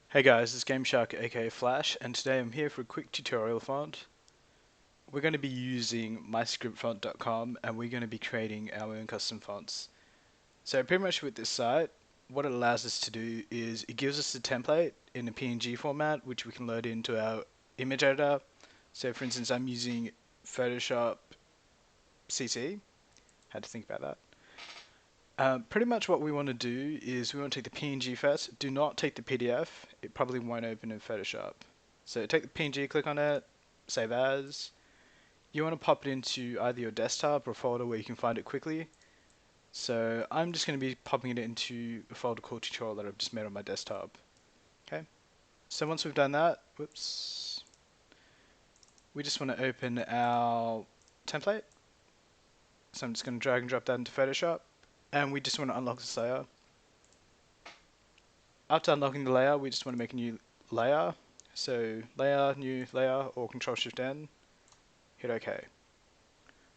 Hey guys, it's GameShark aka Flash, and today I'm here for a quick tutorial font. We're going to be using myscriptfont.com and we're going to be creating our own custom fonts. So pretty much with this site, what it allows us to do is it gives us a template in a PNG format which we can load into our image editor. So for instance, I'm using Photoshop CC. Had to think about that. Pretty much what we want to do is we want to take the PNG first. Do not take the PDF. It probably won't open in Photoshop. So take the PNG, click on it, save as. You want to pop it into either your desktop or a folder where you can find it quickly. So I'm just going to be popping it into a folder called tutorial that I've just made on my desktop. Okay. So once we've done that, whoops, we just want to open our template. So I'm just going to drag and drop that into Photoshop. And we just want to unlock this layer. After unlocking the layer, we just want to make a new layer. So layer, new layer, or Control-Shift-N, hit OK.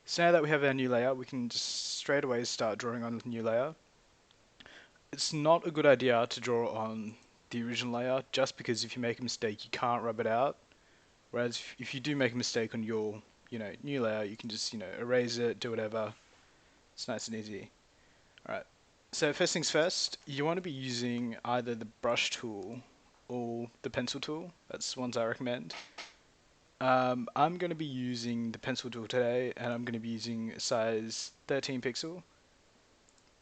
So now that we have our new layer, we can just straight away start drawing on the new layer. It's not a good idea to draw on the original layer, just because if you make a mistake, you can't rub it out. Whereas if you do make a mistake on your, new layer, you can just, erase it, do whatever. It's nice and easy. Alright. So first things first, you want to be using either the brush tool or the pencil tool. That's the ones I recommend. I'm going to be using the pencil tool today, and I'm going to be using a size 13 pixel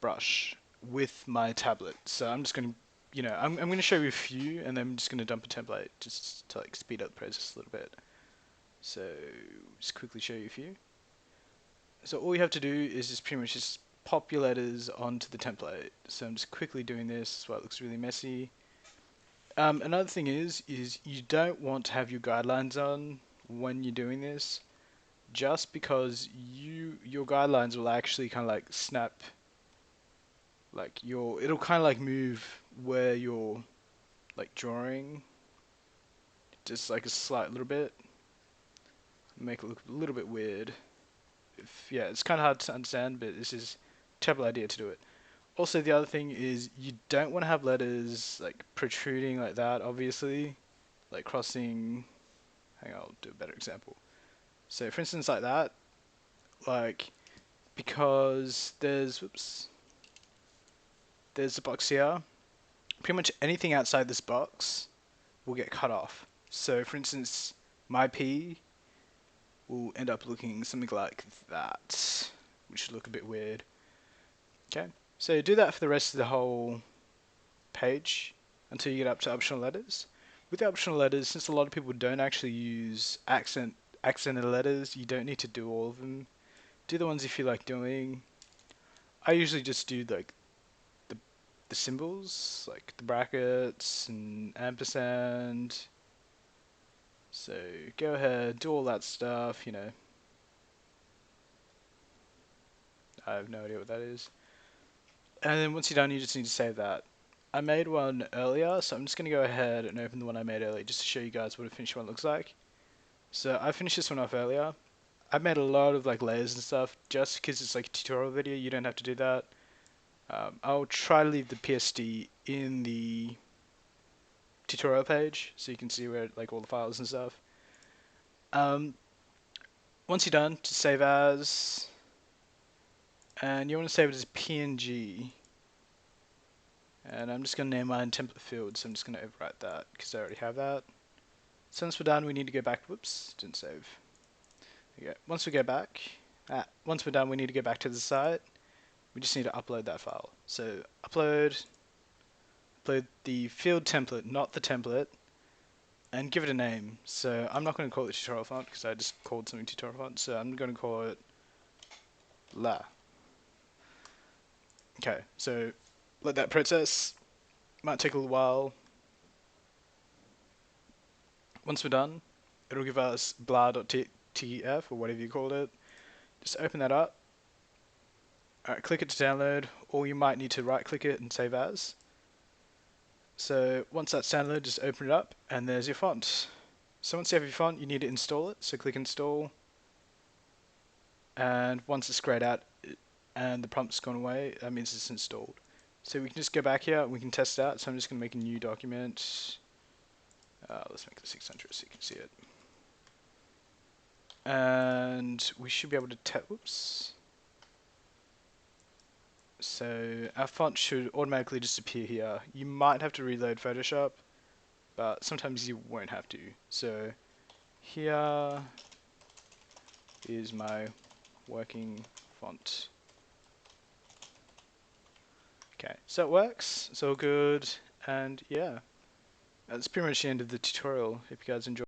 brush with my tablet. So I'm just going to, I'm going to show you a few, and then I'm just going to dump a template just to like speed up the process a little bit. So just quickly show you a few. So all you have to do is just pretty much just pop your letters onto the template. So I'm just quickly doing this, that's why it looks really messy. Another thing is you don't want to have your guidelines on when you're doing this, just because your guidelines will actually kind of like snap, like it'll kind of like move where you're like drawing, just like a slight little bit, make it look a little bit weird. Yeah, it's kind of hard to understand, but this is a terrible idea to do it. Also, the other thing is you don't want to have letters like protruding like that, obviously, like crossing. Hang on, I'll do a better example. So, for instance, like that, like because there's a box here. Pretty much anything outside this box will get cut off. So, for instance, my P will end up looking something like that, which should look a bit weird. Okay, so do that for the rest of the whole page until you get up to optional letters. With the optional letters, since a lot of people don't actually use accented letters, you don't need to do all of them. Do the ones you feel like doing. I usually just do like the symbols, like the brackets and ampersand. So go ahead, do all that stuff. I have no idea what that is. And then once you're done, you just need to save that. I made one earlier, so I'm just going to go ahead and open the one I made earlier just to show you guys what a finished one looks like. So I finished this one off earlier. I made a lot of like layers and stuff just because it's like a tutorial video. You don't have to do that. I'll try to leave the PSD in the tutorial page so you can see where like all the files and stuff. Once you're done, just save as, and you want to save it as PNG. And I'm just going to name mine template field, so I'm just going to overwrite that because I already have that. So once we're done, we need to go back. Whoops, didn't save. Okay, once we go back, once we're done, we need to go back to the site. We just need to upload that file. So upload the field template, not the template, and give it a name. So I'm not going to call it tutorial font because I just called something tutorial font. So I'm going to call it La. Okay, so let that process. Might take a little while. Once we're done, it'll give us blah.tf or whatever you called it. Just open that up. Alright, click it to download, or you might need to right click it and save as. So once that's downloaded, just open it up and there's your font. So once you have your font, you need to install it. So click install, and once it's grayed out and the prompt's gone away, that means it's installed. So we can just go back here and we can test it out. So I'm just going to make a new document. Let's make it 600 so you can see it. And we should be able to whoops. So our font should automatically just appear here. You might have to reload Photoshop, but sometimes you won't have to. So here is my working font. Okay, so it works, it's all good, and yeah, that's pretty much the end of the tutorial. Hope you guys enjoyed.